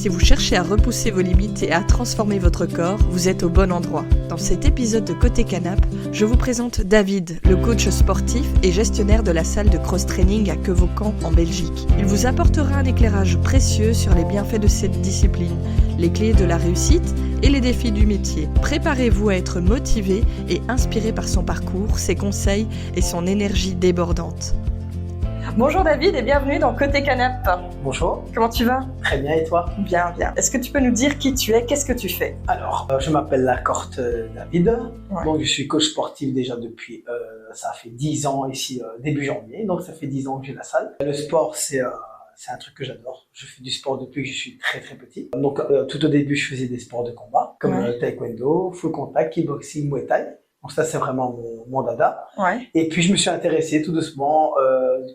Si vous cherchez à repousser vos limites et à transformer votre corps, vous êtes au bon endroit. Dans cet épisode de Côté Canap, je vous présente David, le coach sportif et gestionnaire de la salle de cross-training à Quevaucamp en Belgique. Il vous apportera un éclairage précieux sur les bienfaits de cette discipline, les clés de la réussite et les défis du métier. Préparez-vous à être motivé et inspiré par son parcours, ses conseils et son énergie débordante. Bonjour David et bienvenue dans Côté Canap. Bonjour. Comment tu vas ? Très bien, et toi ? Bien, bien. Est-ce que tu peux nous dire qui tu es ? Qu'est-ce que tu fais ? Alors, je m'appelle Lacorte David. Ouais. Donc, je suis coach sportif déjà depuis, ça fait 10 ans ici, début janvier. Donc, ça fait 10 ans que j'ai la salle. Le sport, c'est un truc que j'adore. Je fais du sport depuis que je suis très très petit. Donc, tout au début, je faisais des sports de combat, comme taekwondo, full contact, kickboxing, muay thai. Donc ça, c'est vraiment mon dada. Ouais. Et puis, je me suis intéressé tout doucement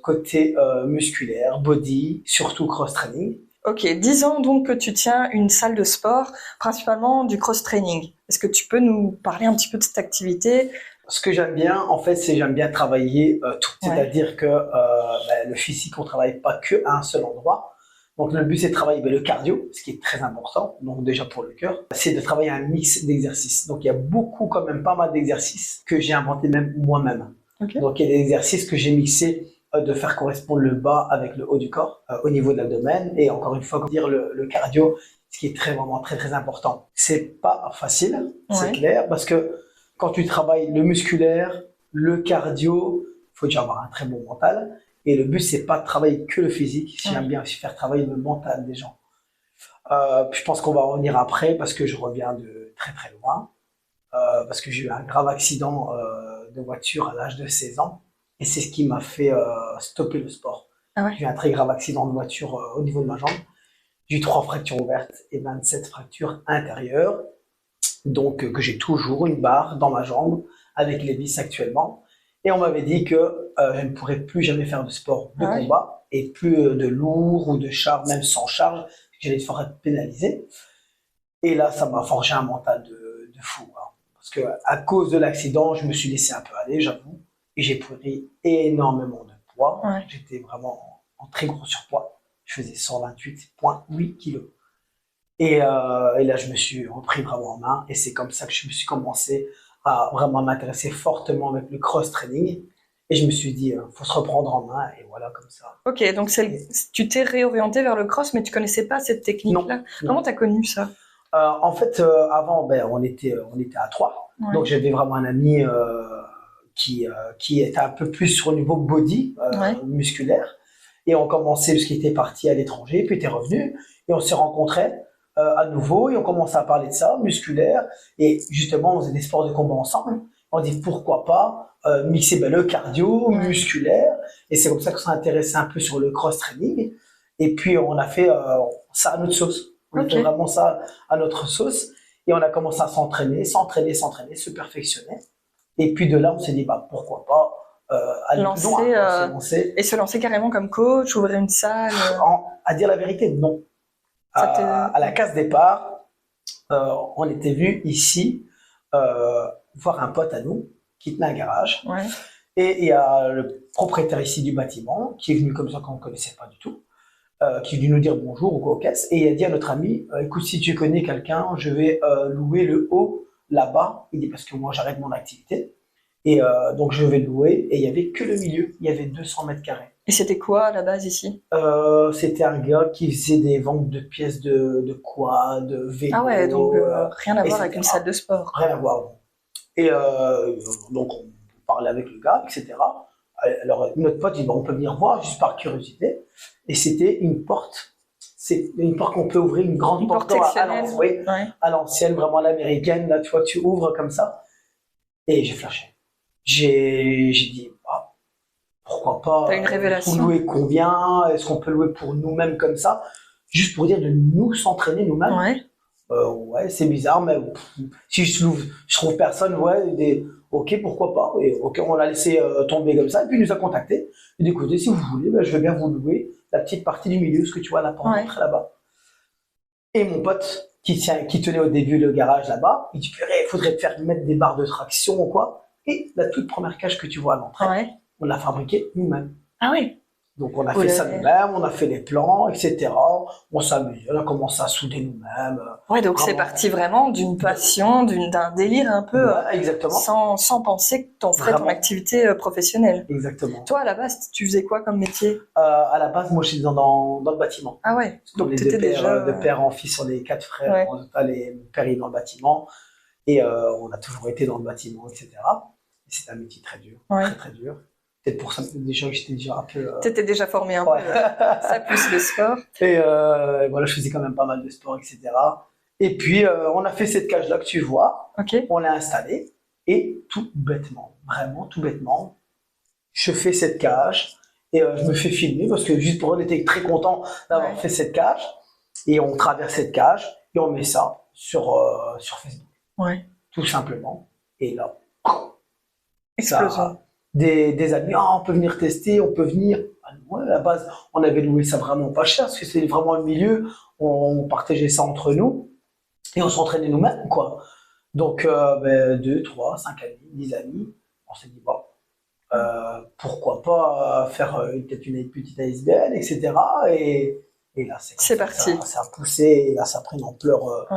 côté musculaire, body, surtout cross-training. Ok, 10 ans donc que tu tiens une salle de sport, principalement du cross-training. Est-ce que tu peux nous parler un petit peu de cette activité ? Ce que j'aime bien, en fait, c'est j'aime bien travailler tout. Ouais. C'est-à-dire que le physique, on travaille pas que à un seul endroit. Donc, le but, c'est de travailler le cardio, ce qui est très important. Donc, déjà pour le cœur, c'est de travailler un mix d'exercices. Donc, il y a quand même pas mal d'exercices que j'ai inventé même moi-même. Okay. Donc, il y a des exercices que j'ai mixés de faire correspondre le bas avec le haut du corps au niveau de l'abdomen. Et encore une fois, dire le cardio, ce qui est vraiment très, très important. C'est pas facile, c'est clair, parce que quand tu travailles le musculaire, le cardio, il faut déjà avoir un très bon mental. Et le but, c'est pas de travailler que le physique. J'aime bien aussi faire travailler le mental des gens. Je pense qu'on va revenir après parce que je reviens de très très loin. Parce que j'ai eu un grave accident de voiture à l'âge de 16 ans. Et c'est ce qui m'a fait stopper le sport. Ah ouais. J'ai eu un très grave accident de voiture au niveau de ma jambe. J'ai eu 3 fractures ouvertes et 27 fractures intérieures. Donc, que j'ai toujours une barre dans ma jambe avec les vis actuellement. Et on m'avait dit que je ne pourrais plus jamais faire de sport de combat et plus de lourd ou de charge, même sans charge, j'allais me faire pénaliser. Et là, ça m'a forgé un mental de fou. Hein. Parce que à cause de l'accident, je me suis laissé un peu aller, j'avoue. Et j'ai pris énormément de poids. Ouais. J'étais vraiment en très gros surpoids. Je faisais 128,8 kilos. Et là, je me suis repris vraiment en main. Et c'est comme ça que je me suis commencé à vraiment m'intéresser fortement avec le cross-training. Et je me suis dit, faut se reprendre en main. Et voilà, comme ça. Ok, donc tu t'es réorienté vers le cross, mais tu connaissais pas cette technique-là. Non. Comment tu as connu ça ? En fait, avant, on était à 3. Ouais. Donc, j'avais vraiment un ami qui était un peu plus sur le niveau body, musculaire. Et on commençait, parce qu'il était parti à l'étranger, puis il était revenu. Et on s'est rencontrés à nouveau. Et on commençait à parler de ça, musculaire. Et justement, on faisait des sports de combat ensemble. On dit pourquoi pas mixer le cardio, musculaire. Et c'est comme ça qu'on s'est intéressé un peu sur le cross-training. Et puis, on a fait ça à notre sauce. On a fait vraiment ça à notre sauce. Et on a commencé à s'entraîner, se perfectionner. Et puis de là, on s'est dit, pourquoi pas aller plus loin. Et se lancer carrément comme coach, ouvrir une salle À dire la vérité, non. À la case départ, on était venu ici voir un pote à nous qui tenait un garage. Ouais. Et il y a le propriétaire ici du bâtiment qui est venu comme ça qu'on ne connaissait pas du tout, qui est venu nous dire bonjour au caisse. Et il a dit à notre ami, écoute, si tu connais quelqu'un, je vais louer le haut là-bas. Il dit, parce que moi, j'arrête mon activité. Et donc, je vais le louer. Et il n'y avait que le milieu. Il y avait 200 mètres carrés. Et c'était quoi à la base ici ? C'était un gars qui faisait des ventes de pièces de quad, de vélo. Ah ouais, donc rien à voir avec une salle de sport. Rien à voir. Et donc, on parlait avec le gars, etc. Alors, notre pote dit, on peut venir voir, juste par curiosité. Et c'était une porte. C'est une porte qu'on peut ouvrir, une grande porte à l'ancienne, vraiment à l'américaine. Là, tu vois, tu ouvres comme ça. Et j'ai flashé. J'ai dit, pourquoi pas. T'as une révélation. Pour louer combien ? Est-ce qu'on peut louer pour nous-mêmes comme ça ? Juste pour dire de nous s'entraîner nous-mêmes. Ouais, c'est bizarre, mais si je trouve personne, ok, pourquoi pas. Et ok, on l'a laissé tomber comme ça, et puis il nous a contactés. Il dit, écoutez, si vous voulez, je veux bien vous louer la petite partie du milieu, ce que tu vois, la porte d'entrée là-bas. Et mon pote, qui tenait au début le garage là-bas, il dit, purée, il faudrait te faire mettre des barres de traction ou quoi. Et la toute première cage que tu vois à l'entrée, on l'a fabriquée nous-mêmes. Ah oui. Donc on a fait ça nous-mêmes, on a fait les plans, etc. On s'amuse, on a commencé à souder nous-mêmes. Ouais, donc c'est parti vraiment d'une passion, d'un délire un peu, exactement. sans penser que t'en ferais ton activité professionnelle. Exactement. Toi, à la base, tu faisais quoi comme métier? À la base, moi, j'étais dans le bâtiment. Ah ouais. Donc t'étais déjà de père en fils, on est 4 frères. Ouais. En total, et mon père est dans le bâtiment et on a toujours été dans le bâtiment, etc. Et c'est un métier très dur, très très dur. Peut-être pour ça déjà que j'étais déjà un peu... T'étais déjà formé un peu, ça plus le sport. Et voilà, je faisais quand même pas mal de sport, etc. Et puis, on a fait cette cage-là que tu vois. On l'a installée. Et tout bêtement, vraiment tout bêtement, je fais cette cage et je me fais filmer parce que juste pour eux, on était très contents d'avoir fait cette cage. Et on traverse cette cage et on met ça sur Facebook. Ouais. Tout simplement. Et là, explosion. Des amis, on peut venir tester, on peut venir. Ouais, à la base, on avait loué ça vraiment pas cher parce que c'est vraiment le milieu. On partageait ça entre nous et on s'entraînait nous-mêmes, quoi. Donc, 2, 3, 5 amis, 10 amis, on s'est dit, bon, pourquoi pas faire peut-être une petite ASBL, etc. Et là, c'est parti. Ça a poussé et là, ça a pris une ampleur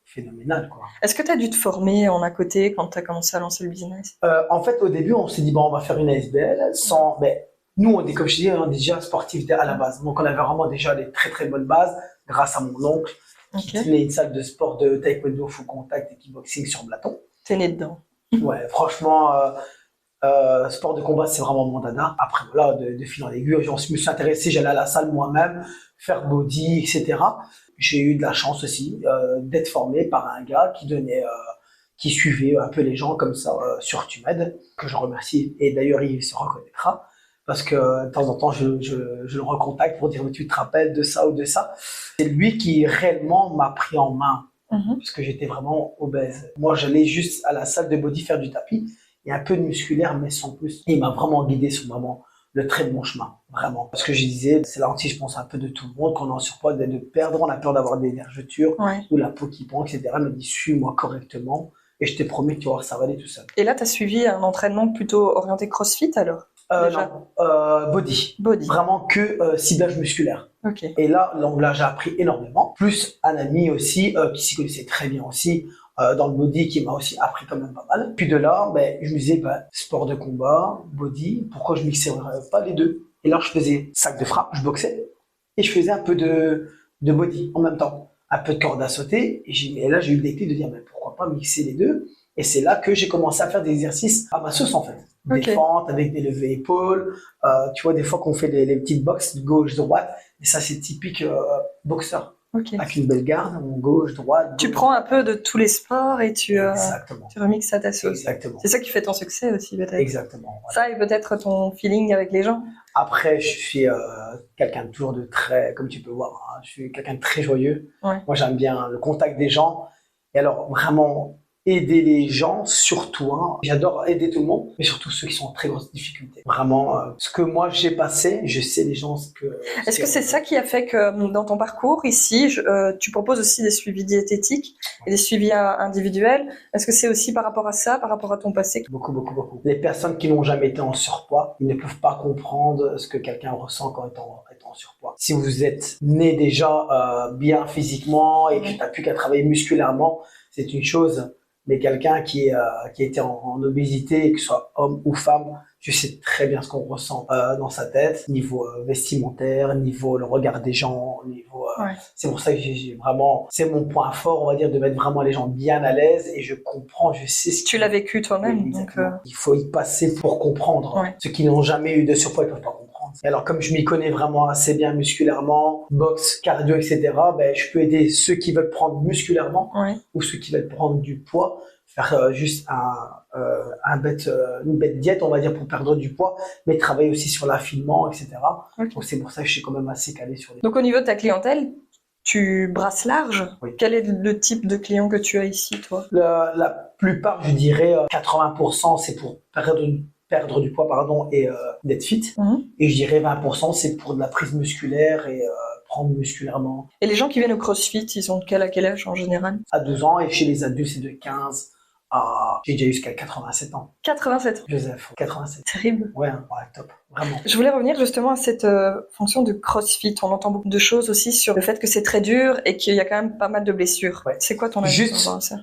phénoménale, quoi. Est-ce que tu as dû te former en à côté quand tu as commencé à lancer le business? En fait, au début, on s'est dit, bon, on va faire une ASBL sans. Mais nous, comme je te dis, on est déjà sportifs à la base. Donc, on avait vraiment déjà des très très bonnes bases grâce à mon oncle qui tenait une salle de sport de taekwondo, full contact et kickboxing sur Blaton. T'es né dedans. Ouais, franchement, sport de combat, c'est vraiment mon dada. Après, voilà, de fil en aiguille, je me suis intéressé, j'allais à la salle moi-même, faire body, etc. J'ai eu de la chance aussi d'être formé par un gars qui suivait un peu les gens comme ça sur TUMED, que je remercie. Et d'ailleurs, il se reconnaîtra parce que de temps en temps, je le recontacte pour dire mais tu te rappelles de ça ou de ça. C'est lui qui réellement m'a pris en main parce que j'étais vraiment obèse. Moi, j'allais juste à la salle de body faire du tapis et un peu de musculaire, mais sans plus. Et il m'a vraiment guidé sur vraiment le très bon chemin, vraiment. Parce que je disais, c'est là aussi, je pense, un peu de tout le monde, qu'on est en surpoids, de perdre, on a peur d'avoir des vergetures ou la peau qui pend, etc. Il me dit, suis-moi correctement et je te promets que tu vas voir, ça va aller tout seul. Et là, tu as suivi un entraînement plutôt orienté CrossFit alors? Non, body. Vraiment que ciblage musculaire. Et là j'ai appris énormément. Plus un ami aussi qui s'y connaissait très bien aussi dans le body, qui m'a aussi appris quand même pas mal. Puis de là, je me disais, sport de combat, body, pourquoi je mixerais pas les deux? Et là, je faisais sac de frappe, je boxais et je faisais un peu de body en même temps. Un peu de corde à sauter. Et là, j'ai eu le déclic de dire, pourquoi pas mixer les deux? Et c'est là que j'ai commencé à faire des exercices à ma sauce en fait. Des fentes avec des levées épaules. Tu vois, des fois qu'on fait les petites boxes gauche-droite. Et ça, c'est typique boxeur. Avec une belle garde, gauche-droite. Tu prends un peu de tous les sports et tu remixes à ta sauce. Exactement. C'est ça qui fait ton succès aussi peut-être. Exactement. Ouais. Ça et peut-être ton feeling avec les gens. Après, je suis quelqu'un de toujours de très, comme tu peux voir, je suis quelqu'un de très joyeux. Moi, j'aime bien le contact des gens. Et alors, vraiment, aider les gens, surtout. J'adore aider tout le monde, mais surtout ceux qui sont en très grosses difficultés. Vraiment, ce que moi j'ai passé, je sais les gens ce que... Est-ce que c'est ça qui a fait que dans ton parcours ici, tu proposes aussi des suivis diététiques et des suivis individuels? Est-ce que c'est aussi par rapport à ça, par rapport à ton passé? Beaucoup. Les personnes qui n'ont jamais été en surpoids, ils ne peuvent pas comprendre ce que quelqu'un ressent quand étant en surpoids. Si vous êtes né déjà bien physiquement et que tu n'as plus qu'à travailler musculairement, c'est une chose. Mais quelqu'un qui a été en obésité, que ce soit homme ou femme, je sais très bien ce qu'on ressent dans sa tête, niveau vestimentaire, niveau le regard des gens, niveau. C'est pour ça que j'ai vraiment, c'est mon point fort, on va dire, de mettre vraiment les gens bien à l'aise et je comprends, je sais ce que tu l'as vécu toi-même. Donc, il faut y passer pour comprendre. Ceux qui n'ont jamais eu de surpoids, ils peuvent pas comprendre. Et alors, comme je m'y connais vraiment assez bien musculairement, boxe, cardio, etc., je peux aider ceux qui veulent prendre musculairement ou ceux qui veulent prendre du poids, faire juste une bête diète, on va dire, pour perdre du poids, mais travailler aussi sur l'affinement, etc. Donc, c'est pour ça que je suis quand même assez calé sur les... Donc, au niveau de ta clientèle, tu brasses large. Quel est le type de client que tu as ici, toi? La plupart, je dirais, 80%, c'est pour perdre du poids, et d'être fit. Et je dirais 20%, c'est pour de la prise musculaire et prendre musculairement. Et les gens qui viennent au CrossFit, ils sont de quel à quel âge en général? À 12 ans, et chez les adultes, c'est de 15 J'ai déjà eu jusqu'à 87 ans. 87 ans. Joseph, 87. Terrible. Ouais, top, vraiment. Je voulais revenir justement à cette fonction de CrossFit. On entend beaucoup de choses aussi sur le fait que c'est très dur et qu'il y a quand même pas mal de blessures. Ouais. C'est quoi ton avis Juste, sur ça?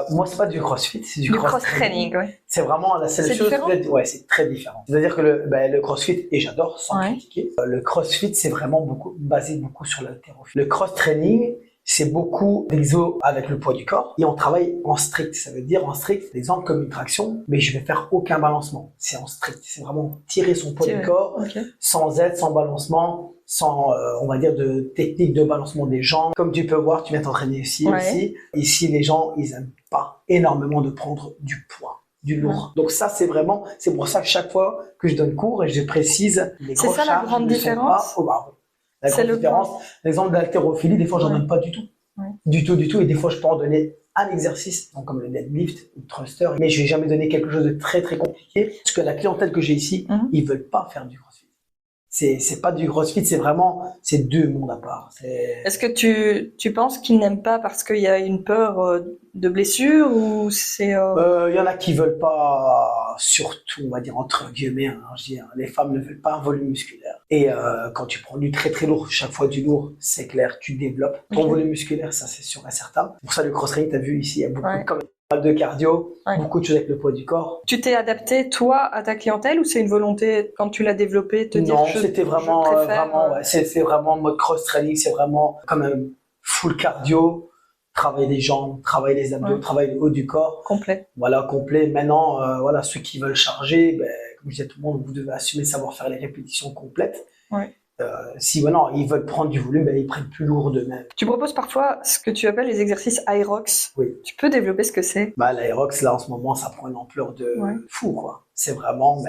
moi, c'est pas du CrossFit, c'est du cross-training. Ouais. C'est vraiment la seule chose. Ouais, c'est très différent. C'est-à-dire que le CrossFit, et j'adore sans critiquer, le CrossFit, c'est vraiment basé sur l'haltérophilie. Le cross-training, c'est beaucoup d'exos avec le poids du corps et on travaille en strict. Ça veut dire en strict, exemple comme une traction, mais je vais faire aucun balancement. C'est en strict. C'est vraiment tirer son poids du corps sans aide, sans balancement, sans, on va dire, de technique de balancement des jambes. Comme tu peux voir, tu viens t'entraîner ici aussi. Ici, les gens, ils aiment pas énormément de prendre du poids, du lourd. Donc ça, c'est pour ça que chaque fois que je donne cours et je précise les grosses charges. C'est ça la grande différence? La grande différence, l'exemple de l'haltérophilie, des fois, j'en donne pas du tout. Du tout. Et des fois, je peux en donner un exercice, donc comme le deadlift ou le thruster, mais je vais jamais donner quelque chose de très, très compliqué, parce que la clientèle que j'ai ici, ils veulent pas faire du CrossFit. C'est pas du CrossFit, c'est deux mondes à part. Est-ce que tu penses qu'ils n'aiment pas parce qu'il y a une peur de blessure ou c'est... Il y en a qui veulent pas, surtout, on va dire, entre guillemets, les femmes ne veulent pas un volume musculaire. Et quand tu prends du très très lourd, chaque fois du lourd, c'est clair, tu développes ton volume musculaire, ça c'est sûr et certain. Pour ça, le cross-training, t'as vu ici, il y a beaucoup de cardio, beaucoup de choses avec le poids du corps. Tu t'es adapté, toi, à ta clientèle ou c'est une volonté, quand tu l'as développé, dire non, c'était vraiment, c'est vraiment mode cross-training, c'est vraiment comme un full cardio, travailler les jambes, travailler les abdos, travailler le haut du corps. Complet. Voilà, complet. Maintenant, ceux qui veulent charger, comme je disais à tout le monde, vous devez assumer savoir faire les répétitions complètes. Si maintenant ils veulent prendre du volume, ils prennent plus lourd d'eux-mêmes. Tu proposes parfois ce que tu appelles les exercices Aerox. Oui. Tu peux développer ce que c'est? L'Aerox, là, en ce moment, ça prend une ampleur de fou, quoi. C'est vraiment,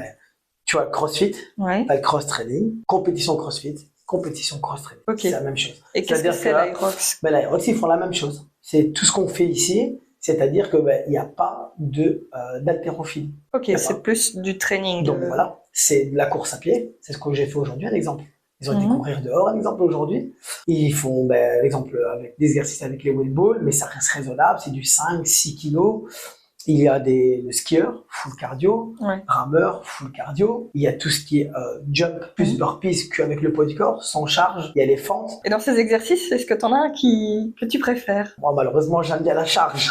tu vois, CrossFit, t'as le cross-training, compétition CrossFit, compétition cross-training. C'est la même chose. Et qu'est-ce que c'est l'Aerox? L'Aerox, ils font la même chose. C'est tout ce qu'on fait ici, c'est-à-dire que il n'y a pas d'haltérophilie. C'est plus du training. Donc voilà, c'est de la course à pied. C'est ce que j'ai fait aujourd'hui, un exemple. Ils ont été courir dehors, un exemple aujourd'hui. Ils font l'exemple avec des exercices avec les wheel balls, mais ça reste raisonnable, c'est du 5-6 kilos. Il y a le skieur, full cardio, rameur, full cardio. Il y a tout ce qui est jump plus burpees qu'avec le poids du corps, sans charge. Il y a les fentes. Et dans ces exercices, est-ce que tu en as un que tu préfères? Moi, malheureusement, j'aime bien la charge.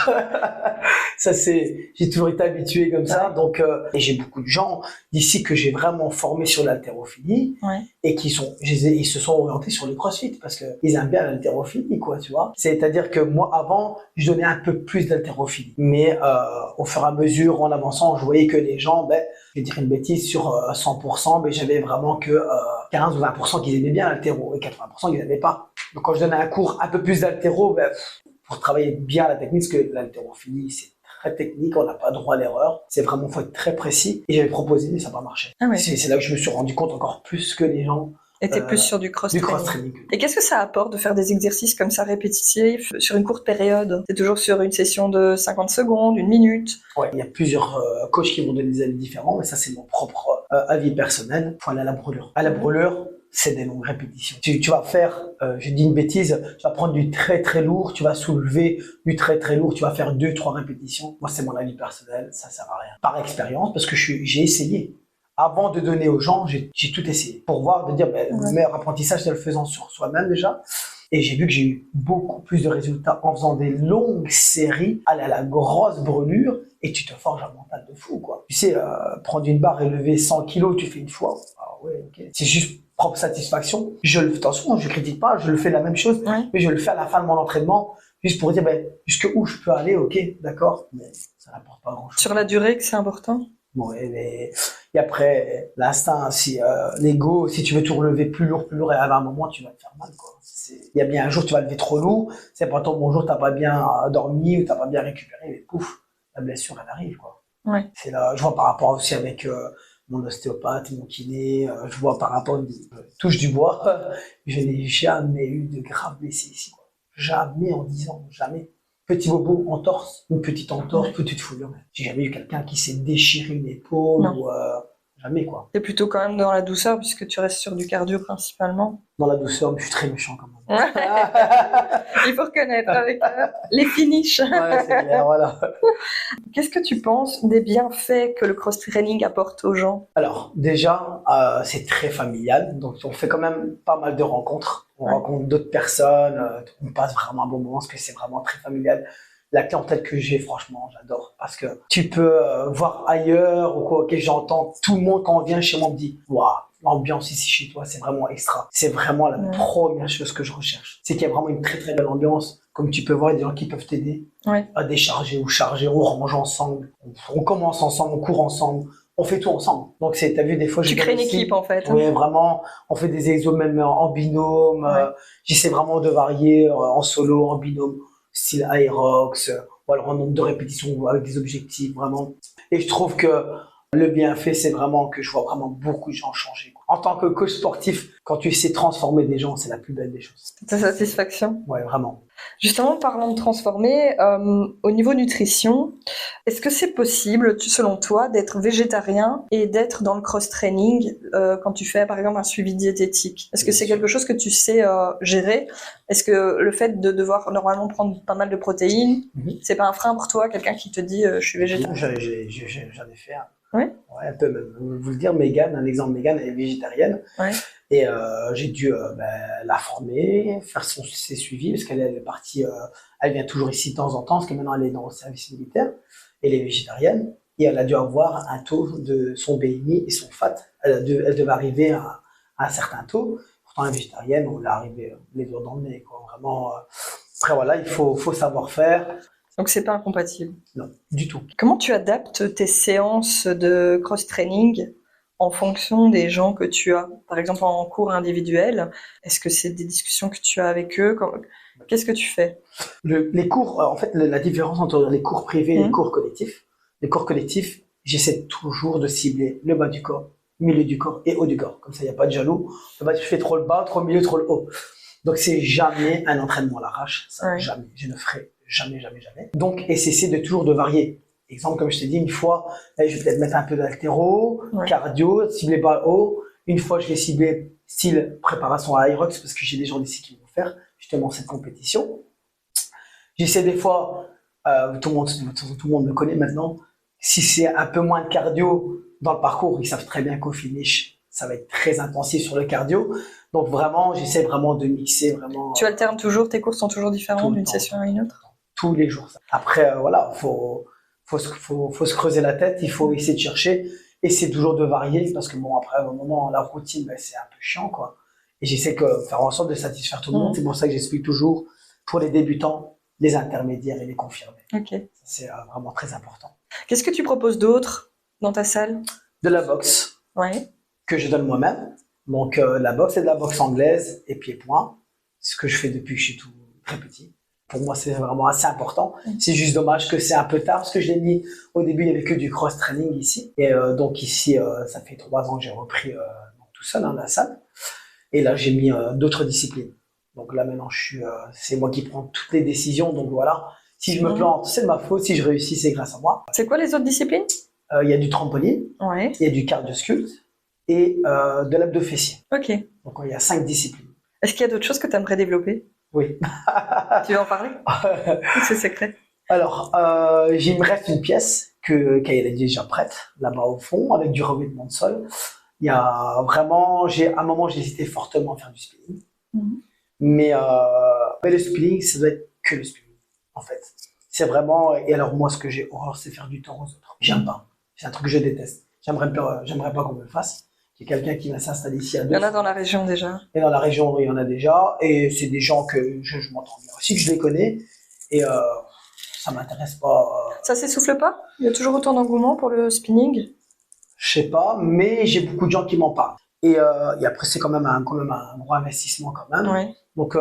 J'ai toujours été habitué comme ça. Donc, et j'ai beaucoup de gens d'ici que j'ai vraiment formé sur l'haltérophilie et ils se sont orientés sur le CrossFit parce que ils aiment bien l'haltérophilie, quoi, tu vois. C'est-à-dire que moi, avant, je donnais un peu plus d'haltérophilie, mais au fur et à mesure, en avançant, je voyais que les gens, je vais dire une bêtise, sur 100%, j'avais vraiment que 15 ou 20% qui aimaient bien l'haltéro et 80% qui n'aimaient pas. Donc quand je donnais un cours un peu plus d'haltéro, pour travailler bien la technique, parce que l'haltérophilie, c'est très technique, on n'a pas droit à l'erreur, c'est vraiment, faut être très précis. Et j'avais proposé, mais ça n'a pas marché. C'est là que je me suis rendu compte encore plus que les gens était plus sur du cross-training. Et qu'est-ce que ça apporte de faire des exercices comme ça répétitifs sur une courte période? C'est toujours sur une session de 50 secondes, une minute? Il y a plusieurs coachs qui vont donner des avis différents, mais ça c'est mon propre avis personnel. Faut aller à la brûlure. À la brûlure, c'est des longues répétitions. Tu vas faire, je dis une bêtise, tu vas prendre du très très lourd, tu vas soulever du très très lourd, tu vas faire 2-3 répétitions. Moi c'est mon avis personnel, ça sert à rien. Par expérience, parce que j'ai essayé. Avant de donner aux gens, j'ai tout essayé pour voir, de dire, le meilleur apprentissage, c'est le faisant sur soi-même déjà. Et j'ai vu que j'ai eu beaucoup plus de résultats en faisant des longues séries, aller à la grosse brûlure, et tu te forges un mental de fou, quoi. Tu sais, prendre une barre et lever 100 kilos, tu fais une fois. C'est juste propre satisfaction. Attention, je critique pas, je le fais la même chose, mais je le fais à la fin de mon entraînement, juste pour dire, jusqu'où je peux aller, d'accord, mais ça n'apporte pas grand-chose. Sur la durée, que c'est important? Et après, l'instinct, l'ego, si tu veux tout relever plus lourd, et à un moment, tu vas te faire mal, quoi. Il y a bien un jour, tu vas lever trop lourd, c'est pas ton bon jour, t'as pas bien dormi, ou t'as pas bien récupéré, mais pouf, la blessure, elle arrive, quoi. C'est là, je vois par rapport aussi avec mon ostéopathe, mon kiné, je vois par rapport, touche du bois, je n'ai jamais eu de grave blessé ici, quoi. Jamais en 10 ans, jamais. Petit bobo en torse, une petite entorse, petite foulure. J'ai jamais eu quelqu'un qui s'est déchiré une épaule ou Jamais, quoi. T'es plutôt quand même dans la douceur puisque tu restes sur du cardio principalement. Dans la douceur, mais je suis très méchant quand même. Il faut reconnaître avec les finishes. Ouais, c'est clair, voilà. Qu'est-ce que tu penses des bienfaits que le cross-training apporte aux gens? Alors, déjà, c'est très familial. Donc, on fait quand même pas mal de rencontres. On rencontre d'autres personnes. On passe vraiment un bon moment parce que c'est vraiment très familial. La clientèle que j'ai, franchement, j'adore. Parce que tu peux voir ailleurs ou quoi, que j'entends tout le monde quand on vient chez moi me dit « Waouh, l'ambiance ici chez toi, c'est vraiment extra. » C'est vraiment la première chose que je recherche. C'est qu'il y a vraiment une très très belle ambiance. Comme tu peux voir, il y a des gens qui peuvent t'aider à décharger ou charger. On range ensemble. On commence ensemble, on court ensemble. On fait tout ensemble. Donc, t'as vu, des fois, tu crées une équipe, en fait. Oui, vraiment. On fait des exos même en binôme. J'essaie vraiment de varier en solo, en binôme, style Aerox, ou alors en nombre de répétitions avec des objectifs, vraiment. Et je trouve que le bienfait, c'est vraiment que je vois vraiment beaucoup de gens changer. En tant que coach sportif, quand tu essaies de transformer des gens, c'est la plus belle des choses. Ta satisfaction. Ouais, vraiment. Justement, parlant de transformer, au niveau nutrition, est-ce que c'est possible, selon toi, d'être végétarien et d'être dans le cross-training quand tu fais, par exemple, un suivi diététique? Est-ce que c'est quelque chose que tu sais gérer? Est-ce que le fait de devoir normalement prendre pas mal de protéines, c'est pas un frein pour toi, quelqu'un qui te dit je suis végétarien? J'en ai fait un. Oui. Ouais, un peu même. Vous le dire, Mégane, un exemple, Mégane, elle est végétarienne. Ouais. Et j'ai dû la former, faire ses suivis, parce qu'elle est partie, elle vient toujours ici de temps en temps, parce que maintenant elle est dans le service militaire, elle est végétarienne, et elle a dû avoir un taux de son BMI et son fat, elle devait arriver à un certain taux. Pourtant, elle est végétarienne, on l'a arrivé les doigts dans le nez, quoi. Vraiment, après voilà, il faut savoir faire. Donc c'est pas incompatible? Non, du tout. Comment tu adaptes tes séances de cross-training en fonction des gens que tu as? Par exemple, en cours individuel, est-ce que c'est des discussions que tu as avec eux? Qu'est-ce que tu fais? Les cours, en fait, la différence entre les cours privés et les cours collectifs, j'essaie toujours de cibler le bas du corps, milieu du corps et haut du corps. Comme ça, il n'y a pas de jaloux. Tu fais trop le bas, trop le milieu, trop le haut. Donc, c'est jamais un entraînement à l'arrache. Ça, jamais. Je ne ferai jamais. Donc, et c'est de toujours de varier. Exemple, comme je t'ai dit, une fois, je vais peut-être mettre un peu d'haltéro, cardio, cibler bas haut. Une fois, je vais cibler style préparation à Aerox parce que j'ai des gens d'ici qui vont faire justement cette compétition. J'essaie des fois, tout le monde me connaît maintenant, si c'est un peu moins de cardio dans le parcours, ils savent très bien qu'au finish, ça va être très intensif sur le cardio. Donc vraiment, j'essaie vraiment de mixer vraiment. Tu alternes toujours, tes cours sont toujours différents d'une session à une autre? Tous les jours. Après, voilà, faut se creuser la tête, il faut essayer de chercher, essayer toujours de varier, parce que bon, après, à un moment, la routine, c'est un peu chiant, quoi. Et j'essaie de faire en sorte de satisfaire tout le monde. C'est pour ça que j'explique toujours, pour les débutants, les intermédiaires et les confirmés. Okay. C'est vraiment très important. Qu'est-ce que tu proposes d'autre dans ta salle? De la boxe, que je donne moi-même. Donc, la boxe, c'est de la boxe anglaise et pied-point. C'est ce que je fais depuis que je suis tout très petit. Pour moi, c'est vraiment assez important. C'est juste dommage que c'est un peu tard, parce que je l'ai mis au début, il n'y avait que du cross-training ici. Et donc ici, ça fait 3 ans que j'ai repris tout seul la salle. Et là, j'ai mis d'autres disciplines. Donc là, maintenant, c'est moi qui prends toutes les décisions. Donc voilà, si je me plante, c'est de ma faute. Si je réussis, c'est grâce à moi. C'est quoi les autres disciplines? Il y a du trampoline, il y a du cardio-sculpte et de l'abdo fessier. Ok. Donc il y a 5 disciplines. Est-ce qu'il y a d'autres choses que tu aimerais développer? Oui. Tu veux en parler? C'est secret. Alors, il me reste une pièce qu'elle est déjà prête, là-bas au fond, avec du revêtement de sol. Il y a vraiment, à un moment, j'ai hésité fortement à faire du spinning. Mais le spinning, ça doit être que le spinning, en fait. C'est vraiment, et alors moi, ce que j'ai horreur, c'est faire du tort aux autres. J'aime pas. C'est un truc que je déteste. J'aimerais pas qu'on me le fasse. Il y a quelqu'un qui va s'installer ici à 2. Il y en a dans la région déjà. Et dans la région, il y en a déjà. Et c'est des gens que je m'entends bien aussi, que je les connais. Et ça m'intéresse pas. Ça s'essouffle pas? Il y a toujours autant d'engouement pour le spinning? Je sais pas, mais j'ai beaucoup de gens qui m'en parlent. Et après, c'est quand même un gros investissement quand même. Ouais. Donc,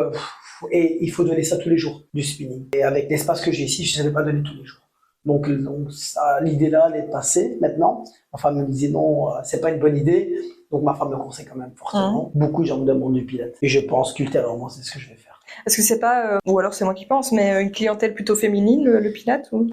et il faut donner ça tous les jours, du spinning. Et avec l'espace que j'ai ici, je ne savais pas donner tous les jours. Donc l'idée là, elle est passée maintenant. Ma femme me disait non, c'est pas une bonne idée. Donc ma femme me conseille quand même fortement. Beaucoup de gens me demandent du pilates. Et je pense qu'ultérieurement, c'est ce que je vais faire. Est-ce que c'est pas, ou alors c'est moi qui pense, mais une clientèle plutôt féminine, le pilates ou...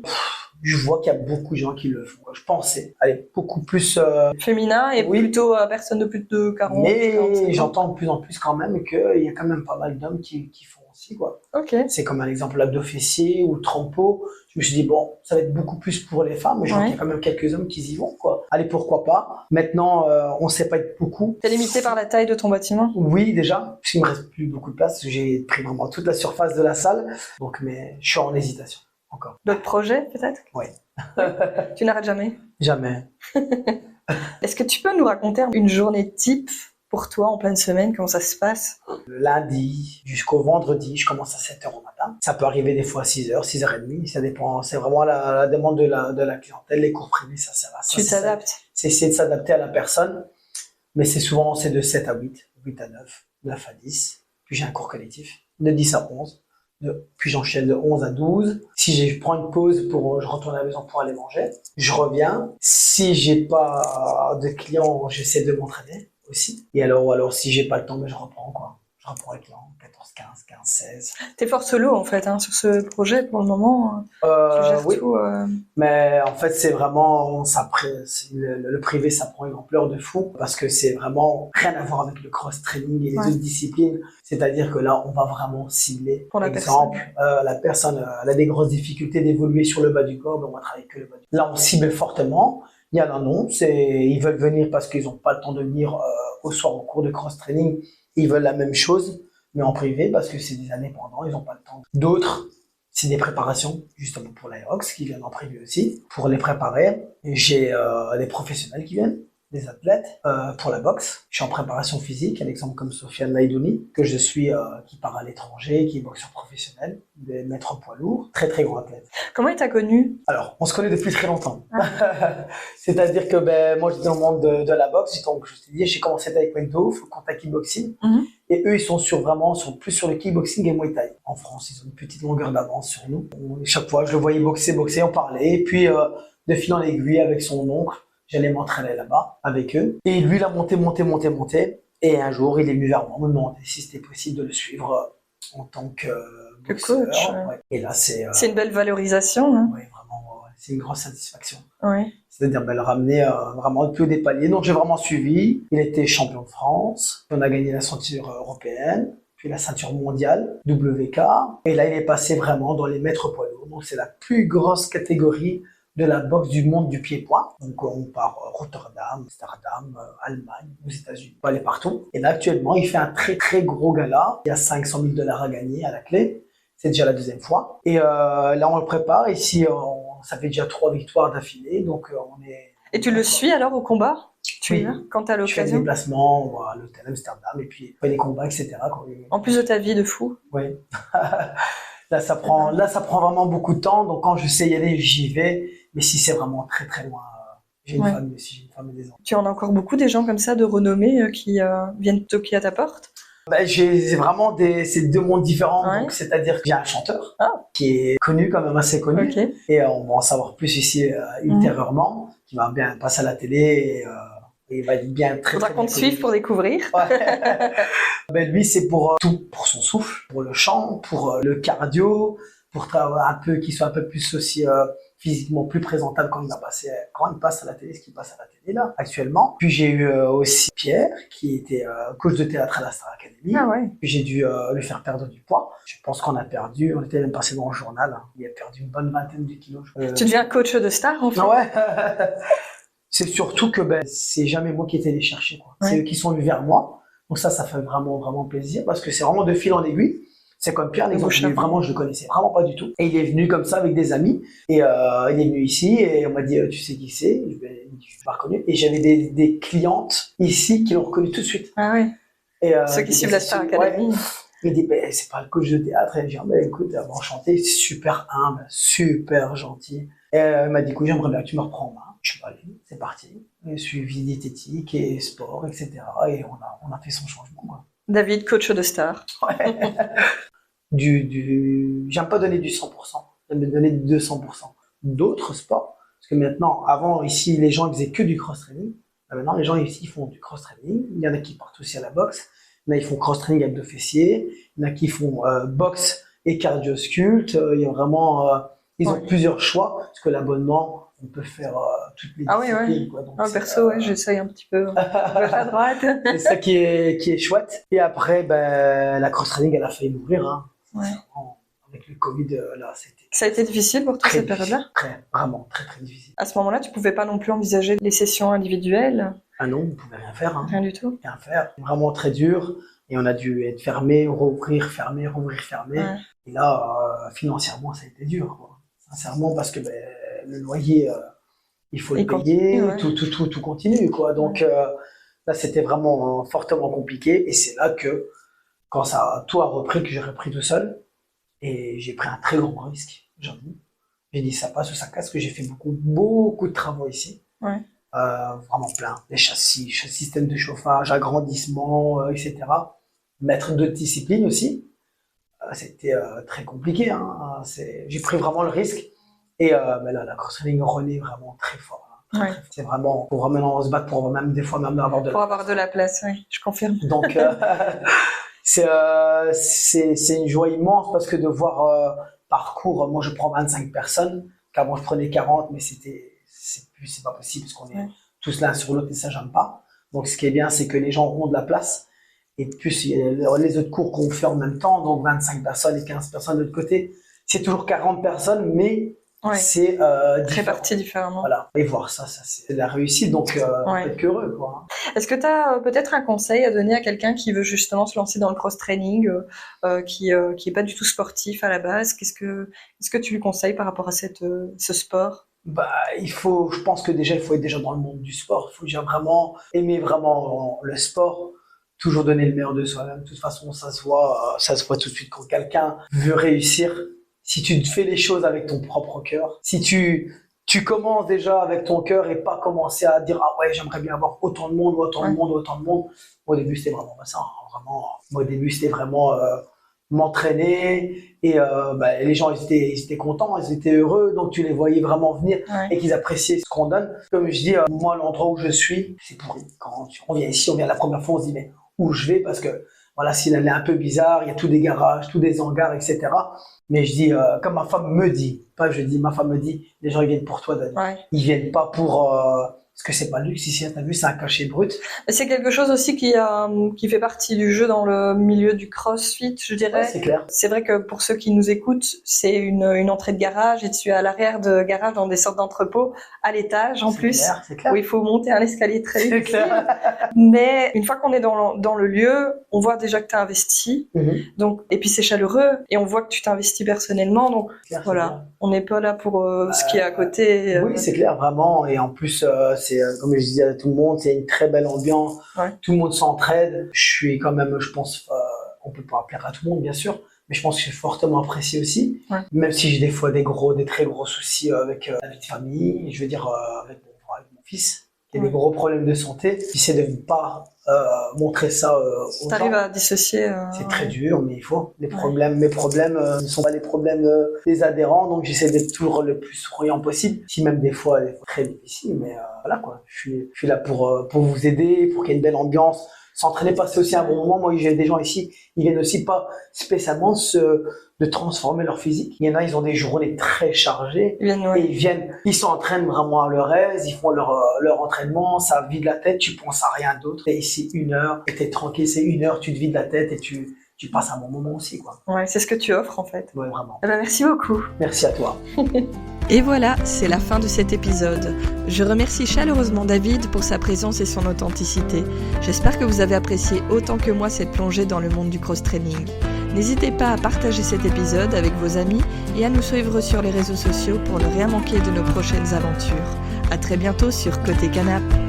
Je vois qu'il y a beaucoup de gens qui le font. Je pensais, allez, beaucoup plus féminin et plutôt personne de plus de 40. Mais 45 j'entends de plus en plus quand même qu'il y a quand même pas mal d'hommes qui font aussi, quoi. Ok. C'est comme un exemple l'abdos fessier ou le trempeau. Je me suis dit, bon, ça va être beaucoup plus pour les femmes, mais je vois qu'il y a quand même quelques hommes qui y vont, quoi. Allez, pourquoi pas. Maintenant, on sait pas être beaucoup. T'es limité par la taille de ton bâtiment? Oui, déjà, puisqu'il me reste plus beaucoup de place, parce que j'ai pris vraiment toute la surface de la salle. Donc, mais je suis en hésitation, encore. D'autres projets, peut-être? Oui. Tu n'arrêtes jamais? Jamais. Est-ce que tu peux nous raconter une journée type pour toi en pleine semaine, comment ça se passe? Le lundi jusqu'au vendredi, je commence à 7h au matin. Ça peut arriver des fois à 6h, 6h30, ça dépend. C'est vraiment la demande de la clientèle. Les cours privés, ça sert à ça. Tu t'adaptes? C'est essayer de s'adapter à la personne, mais c'est souvent de 7 à 8, 8 à 9, 9 à 10. Puis j'ai un cours collectif de 10 à 11. Puis j'enchaîne de 11 à 12. Si je prends une pause je retourne à la maison pour aller manger, je reviens. Si j'ai pas de clients, j'essaie de m'entraîner aussi. Et alors si j'ai pas le temps, mais je reprends, quoi. Je reprends les clients, 14, 15, 15, 16. T'es fort solo, en fait, hein, sur ce projet, pour le moment. Tu gères oui. tout. Mais en fait, c'est vraiment, le privé, ça prend une ampleur de fou parce que c'est vraiment rien à voir avec le cross-training et les autres disciplines. C'est-à-dire que là, on va vraiment cibler. Pour Par exemple, la personne, elle a des grosses difficultés d'évoluer sur le bas du corps, donc on va travailler que le bas du corps. Là, on cible fortement. Il y en a non, ils veulent venir parce qu'ils n'ont pas le temps de venir au soir au cours de cross-training. Ils veulent la même chose, mais en privé parce que c'est des indépendants, ils n'ont pas le temps. D'autres, c'est des préparations, justement pour l'Aerox, qui viennent en privé aussi. Pour les préparer, j'ai des professionnels qui viennent, des athlètes. Pour la boxe, je suis en préparation physique, un exemple comme Sofiane Laïdouni, que je suis, qui part à l'étranger, qui est boxeur professionnel, des maîtres poids lourds, très très grand athlète. Comment il t'a connu? Alors, on se connaît depuis très longtemps. C'est-à-dire que moi j'étais dans le monde de la boxe, donc je t'ai dit, j'ai commencé avec Wendo, contact kickboxing, et eux ils sont plus sur le kickboxing et Muay Thai. En France, ils ont une petite longueur d'avance sur nous. Chaque fois, je le voyais boxer, on parlait, et puis de fil en aiguille avec son oncle, j'allais m'entraîner là-bas avec eux. Et lui, il a monté. Et un jour, il est venu vers moi, me demander si c'était possible de le suivre en tant que boxeur. Coach. Ouais. Et là, c'est une belle valorisation. Hein. Oui, vraiment, c'est une grosse satisfaction. Ouais. C'est-à-dire le ramener vraiment plus des paliers. Donc, j'ai vraiment suivi. Il était champion de France. On a gagné la ceinture européenne, puis la ceinture mondiale, WK. Et là, il est passé vraiment dans les maîtres poids lourds. Donc, c'est la plus grosse catégorie de la boxe du monde du pied-poids. Donc on part Rotterdam, Amsterdam, Allemagne, aux États-Unis, on va aller partout. Et là actuellement, il fait un très très gros gala. Il y a 500 000 $ à gagner à la clé. C'est déjà la deuxième fois. Et là, on le prépare. Ici, ça fait déjà 3 victoires d'affilée. Donc on est. Et tu le suis alors au combat? Tu es là quand tu as l'occasion? Je fais des déplacements à l'hôtel Amsterdam et puis les combats, etc. En plus de ta vie de fou. Oui. Là, ça prend vraiment beaucoup de temps. Donc, quand je sais y aller, j'y vais. Mais si c'est vraiment très, très loin, j'ai une famille aussi, j'ai une femme et des enfants. Tu en as encore beaucoup des gens comme ça de renommée qui viennent toquer à ta porte? J'ai vraiment c'est deux mondes différents. Ouais. Donc, c'est-à-dire que j'ai un chanteur qui est connu, quand même assez connu. Okay. Et on va en savoir plus ici ultérieurement, qui va bien passer à la télé. Et il va être bien très. Faudra qu'on te suive pour découvrir. Ouais. Lui, c'est pour tout, pour son souffle, pour le chant, pour le cardio, pour qu'il soit un peu plus aussi physiquement plus présentable quand il passe à la télé, ce qu'il passe à la télé là actuellement. Puis j'ai eu aussi Pierre qui était coach de théâtre à la Star Academy. Ah ouais. Puis j'ai dû lui faire perdre du poids. Je pense qu'on était même passé dans le journal. Hein. Il a perdu une bonne vingtaine de kilos. Tu deviens coach de star en fait. Ouais. C'est surtout que c'est jamais moi qui étais les chercher, quoi. Ouais. C'est eux qui sont venus vers moi. Donc ça fait vraiment, vraiment plaisir parce que c'est vraiment de fil en aiguille. C'est comme Pierre, l'exemple, vraiment, je le connaissais vraiment pas du tout. Et il est venu comme ça avec des amis. Et il est venu ici et on m'a dit, tu sais qui c'est? Je l'ai pas reconnu. Et j'avais des clientes ici qui l'ont reconnu tout de suite. Ah oui. Et ceux qui suivent la Star Academy. Ouais. Il dit, c'est pas le coach de théâtre. Et j'ai dit, écoute, enchanté, super humble, super gentil. Et elle m'a dit, écoute, j'aimerais bien que tu me reprends en main. Je suis pas allé, c'est parti. Suivi diététique et sport, etc. Et on a fait son changement, quoi. David, coach de star. Ouais. J'aime pas donner du 100%, j'aime donner du 200%. D'autres sports, parce que maintenant, avant, ici, les gens ils faisaient que du cross-training. Maintenant, les gens ici, ils font du cross-training. Il y en a qui partent aussi à la boxe. Il y en a qui font cross-training avec 2 fessiers. Il y en a qui font boxe et cardio-sculpte. Il y a vraiment Ils ont plusieurs choix, parce que l'abonnement, on peut faire toutes les disciplines. Quoi. Donc, perso, j'essaye un petit peu gauche à droite. C'est ça qui est chouette. Et après, la cross-training, elle a failli mourir. Hein. Avec le Covid, là, c'était... Ça a été difficile pour toi, cette période-là ? Vraiment, très, très difficile. À ce moment-là, tu pouvais pas non plus envisager les sessions individuelles ? Ah non, on ne pouvait rien faire. Hein. Rien du tout ? Rien faire. Vraiment très dur. Et on a dû être fermé, rouvrir, fermé, rouvrir, fermé. Ouais. Et là, financièrement, ça a été dur. Quoi. Sincèrement, parce que le loyer, il faut le payer, tout continue. Quoi. Donc là, c'était vraiment fortement compliqué. Et c'est là que, quand tout a repris, que j'ai repris tout seul. Et j'ai pris un très grand risque, j'avoue. J'ai dit ça passe ou ça casse, parce que j'ai fait beaucoup de travaux ici. Ouais. Vraiment plein. Les châssis, système de chauffage, agrandissement, etc. Mettre d'autres disciplines aussi. C'était très compliqué. Hein. J'ai pris vraiment le risque. Et là, la cross-training renaît vraiment très fort. Là. Ouais. C'est vraiment, pour vraiment se battre, pour même des fois même avoir de la place, oui, je confirme. Donc, c'est une joie immense parce que de voir parcours, moi je prends 25 personnes, qu'avant je prenais 40, mais c'est pas possible parce qu'on est tous l'un sur l'autre et ça j'aime pas. Donc ce qui est bien, c'est que les gens ont de la place. Et plus les autres cours qu'on fait en même temps, donc 25 personnes et 15 personnes de l'autre côté, c'est toujours 40 personnes, mais c'est réparti différemment. Voilà. Et voir ça c'est de la réussite, donc on peut être qu'heureux. Quoi. Est-ce que tu as peut-être un conseil à donner à quelqu'un qui veut justement se lancer dans le cross-training, qui est pas du tout sportif à la base ? Qu'est-ce que tu lui conseilles par rapport à ce sport ? Je pense que il faut être déjà dans le monde du sport. Il faut déjà vraiment aimer vraiment le sport. Toujours donner le meilleur de soi-même. De toute façon, ça se voit tout de suite quand quelqu'un veut réussir. Si tu fais les choses avec ton propre cœur, si tu commences déjà avec ton cœur et pas commencer à dire ah ouais j'aimerais bien avoir autant de monde. Au début c'était vraiment ça. Vraiment, au début c'était vraiment m'entraîner et les gens ils étaient contents, ils étaient heureux, donc tu les voyais vraiment venir et qu'ils appréciaient ce qu'on donne. Comme je dis, moi l'endroit où je suis, c'est pourri. Quand on vient ici, on vient la première fois, on se dit mais où je vais parce que voilà, s'il est un peu bizarre, il y a tous des garages, tous des hangars, etc. Mais je dis, comme ma femme me dit, ma femme me dit, les gens ils viennent pour toi, Dani. Ouais. Ils viennent pas pour parce que c'est pas luxe ici, t'as vu, c'est un cachet brut. C'est quelque chose aussi qui fait partie du jeu dans le milieu du CrossFit, je dirais. Ouais, c'est clair. C'est vrai que pour ceux qui nous écoutent, c'est une entrée de garage et tu es à l'arrière de garage dans des sortes d'entrepôts à l'étage en plus. C'est clair. Où il faut monter un escalier très vite. C'est clair. Mais une fois qu'on est dans le lieu, on voit déjà que tu as investi. Mm-hmm. Donc, et puis c'est chaleureux et on voit que tu t'investis personnellement. Donc clair, voilà, on n'est pas là pour ce qui est à côté. Oui, c'est clair, vraiment. Et en plus, c'est comme je disais à tout le monde, c'est une très belle ambiance. Ouais. Tout le monde s'entraide. Je suis quand même, je pense, on peut pas plaire à tout le monde, bien sûr, mais je pense que je suis fortement apprécié aussi. Ouais. Même si j'ai des fois des très gros soucis avec la vie de famille, je veux dire avec mon fils, qui a des gros problèmes de santé. J'essaie de ne pas montrer ça aux gens. T'arrives à dissocier. C'est très dur, mais il faut. Mes problèmes ne sont pas les problèmes des adhérents, donc j'essaie d'être toujours le plus souriant possible. Si même des fois très difficile, mais voilà quoi. Je suis là pour vous aider, pour qu'il y ait une belle ambiance. S'entraîner, passer aussi un bon moment. Moi, j'ai des gens ici, ils viennent aussi pas spécialement de transformer leur physique. Il y en a, ils ont des journées très chargées et ils s'entraînent vraiment à leur aise, ils font leur entraînement, ça vide la tête, tu penses à rien d'autre. Et ici, 1 heure, et t'es tranquille, c'est 1 heure, tu te vides la tête et tu passes un bon moment aussi, quoi. Ouais, c'est ce que tu offres en fait. Ouais, vraiment. Merci beaucoup. Merci à toi. Et voilà, c'est la fin de cet épisode. Je remercie chaleureusement David pour sa présence et son authenticité. J'espère que vous avez apprécié autant que moi cette plongée dans le monde du cross-training. N'hésitez pas à partager cet épisode avec vos amis et à nous suivre sur les réseaux sociaux pour ne rien manquer de nos prochaines aventures. À très bientôt sur Côté Canap'.